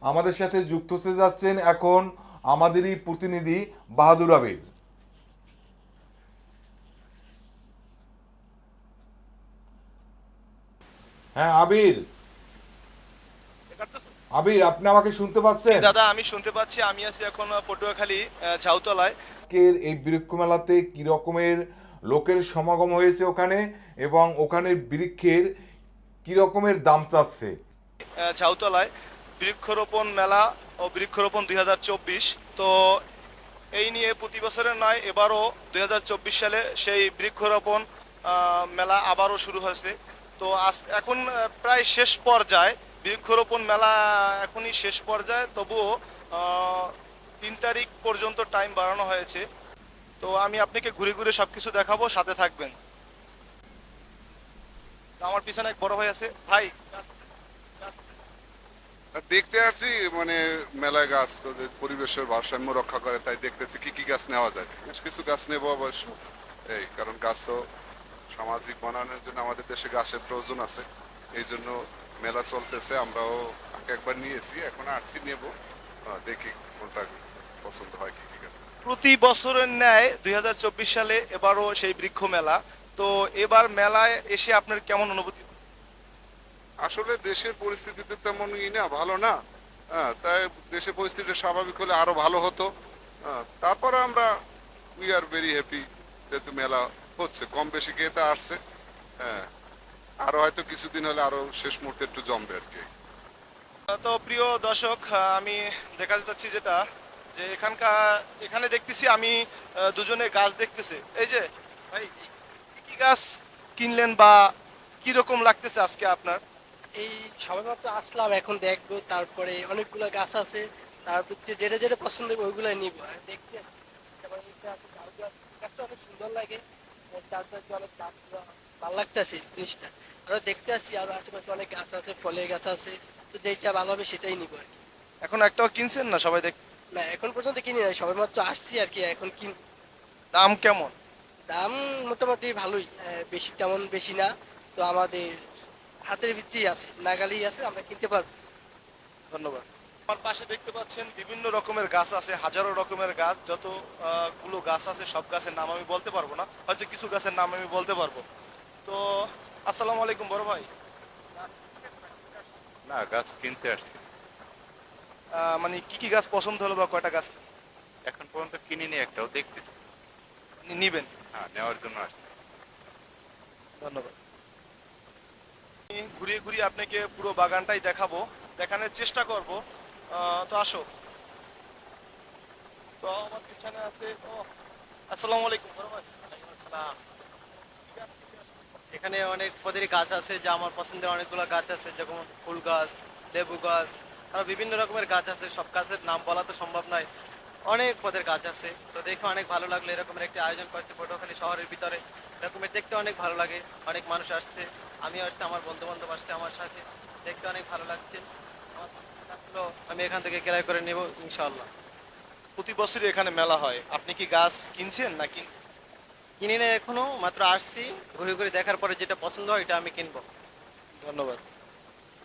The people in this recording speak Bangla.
আমাদের সাথে যুক্ত হতে যাচ্ছেন এখন আমাদেরই প্রতিনিধি বাহাদুর আবির। হ্যাঁ আবির, আবির আপনি আমাকে শুনতে জি পাচ্ছেন? দাদা, আমি শুনতে পাচ্ছি। আমি আছি এখন পটুয়াখালী ঝাউতলায়। আজকের এই বৃক্ষ মেলাতে কি রকমের লোকের সমাগম হয়েছে ওখানে, এবং ওখানের বৃক্ষের কি রকমের দাম চাচ্ছে? ঝাউতলায় বৃক্ষরোপণ মেলা ও বৃক্ষরোপণ 2024। তো এই নিয়ে প্রতি বছরের নয়, এবারও 2024 সালে সেই বৃক্ষরোপণ মেলা আবারও শুরু হয়েছে। তো এখন প্রায় শেষ পর্যায়ে বৃক্ষরোপণ মেলা, এখনই শেষ পর্যায়ে। তবুও 3 তারিখ পর্যন্ত টাইম বাড়ানো হয়েছে। তো আমি আপনাকে ঘুরে ঘুরে সবকিছু দেখাবো, সাথে থাকবেন। তো আমার পিছনে এক বড় ভাই আছে। ভাই, দেখতে আসছি, মানে মেলায় গাছ তো যে পরিবেশের ভারসাম্য রক্ষা করে, তাই দেখতেছি কি কি গাছ নেওয়া যায়। বেশ কিছু গাছ নেবো অবশ্য, এই কারণ গাছ তো সামাজিক বনায়নের জন্য আমাদের দেশে গাছের প্রয়োজন আছে। এই জন্য মেলা চলতেছে, আমরাও আগে একবার নিয়েছি, এখন আসছি নেবো। দেখি কোনটা পছন্দ হয়, কি কি গাছ। প্রতি বছরের ন্যায় 2024 সালে এবারও সেই বৃক্ষ মেলা। তো এবার মেলায় এসে আপনার কেমন অনুভূতি? আসলে দেশের পরিস্থিতিতে তেমন না, ভালো না। হ্যাঁ, তাই দেশের পরিস্থিতি স্বাভাবিক হলে আরো ভালো হতো। তারপরে আমরা উই আর ভেরি হ্যাপি, যেহেতু মেলা হচ্ছে, কম বেশি গেতে আসছে। হ্যাঁ, আরো হয়তো কিছুদিন হলে আরো শেষ মুহূর্তে একটু জমবে আর কি। তো প্রিয় দর্শক, আমি দেখাতে যাচ্ছি যেটা, যে এখানে দেখতেছি আমি দুজনে গাছ দেখতেছে। এই যে ভাই, কি কি গাছ কিনলেন বা কি রকম লাগতেছে আজকে আপনার? এই সবেমাত্র আসলাম, এখন দেখবো। তারপরে অনেকগুলো গাছ আছে, তারপর যেটা যেটা পছন্দ হবে ওইগুলো নিব। আর দেখতে আছি, যেমন এইটা আছে ঝাউ গাছ, গাছটা অনেক সুন্দর লাগে। চারপাশে অনেক গাছগুলো ভালো লাগতেছে জিনিসটা। আরো দেখতে আছি, আরো আশেপাশে অনেক গাছ আছে, ফলের গাছ আছে। তো যেটা ভালো হবে সেটাই নিবো আর কি। এখন একটাও কিনছেন না? সবাই দেখতেছে। না, এখন পর্যন্ত কিনি নাই, সবেমাত্র আসছি আর কি, এখন কিন। দাম কেমন? দাম মোটামুটি ভালোই, বেশি তেমন বেশি না। তো আমাদের হাতের ভিতরেই আছে, নাগালেই আছে, আমরা কিনতে পারবো। ধন্যবাদ। আমার পাশে দেখতে পাচ্ছেন বিভিন্ন রকমের গাছ আছে, হাজারো রকমের গাছ। যত গুলো গাছ আছে সব গাছের নাম আমি বলতে পারবো না, হয়তো কিছু গাছের নাম আমি বলতে পারবো। তো আসসালামু আলাইকুম বড় ভাই। না, গাছ কিনতে আসছি। মানে কি কি গাছ পছন্দ হলো বা কয়টা গাছ এখন পর্যন্ত কিনিনি, একটাও দেখতেছি। নিবেন? হ্যাঁ, নেওয়ার জন্য আসছি। ধন্যবাদ। আমি ঘুরিয়ে ঘুরিয়ে আপনাকে পুরো বাগানটাই দেখাবো, দেখানোর চেষ্টা করব। তো আসো। তো আমার পিছনে আছে। ও, আসসালামু আলাইকুম বড় ভাই। আসসালাম। এখানে অনেক পদেরই গাছ আছে, যা আমার পছন্দের অনেকগুলো গাছ আছে, যেমন ফুল গাছ, লেবু গাছ, আরো বিভিন্ন রকমের গাছ আছে। সব গাছের নাম বলা তো সম্ভব নয়, অনেক পদের গাছ আছে। তো দেখে অনেক ভালো লাগলো, এরকমের একটি আয়োজন করছে পটুয়াখালী শহরের ভিতরে। এরকমের দেখতে অনেক ভালো লাগে, অনেক মানুষ আসছে, আমিও আসছে, আমার বন্ধু বান্ধব আসছে আমার সাথে। দেখতে অনেক ভালো লাগছে। আমার গাছগুলো আমি এখান থেকে ক্রয় করে নেব ইনশাআল্লাহ। প্রতি বছরই এখানে মেলা হয়, আপনি কি গাছ কিনছেন নাকি? কিনি না এখনো, মাত্র আসছি, ঘুরে ঘুরে দেখার পরে যেটা পছন্দ হয় এটা আমি কিনবো। ধন্যবাদ।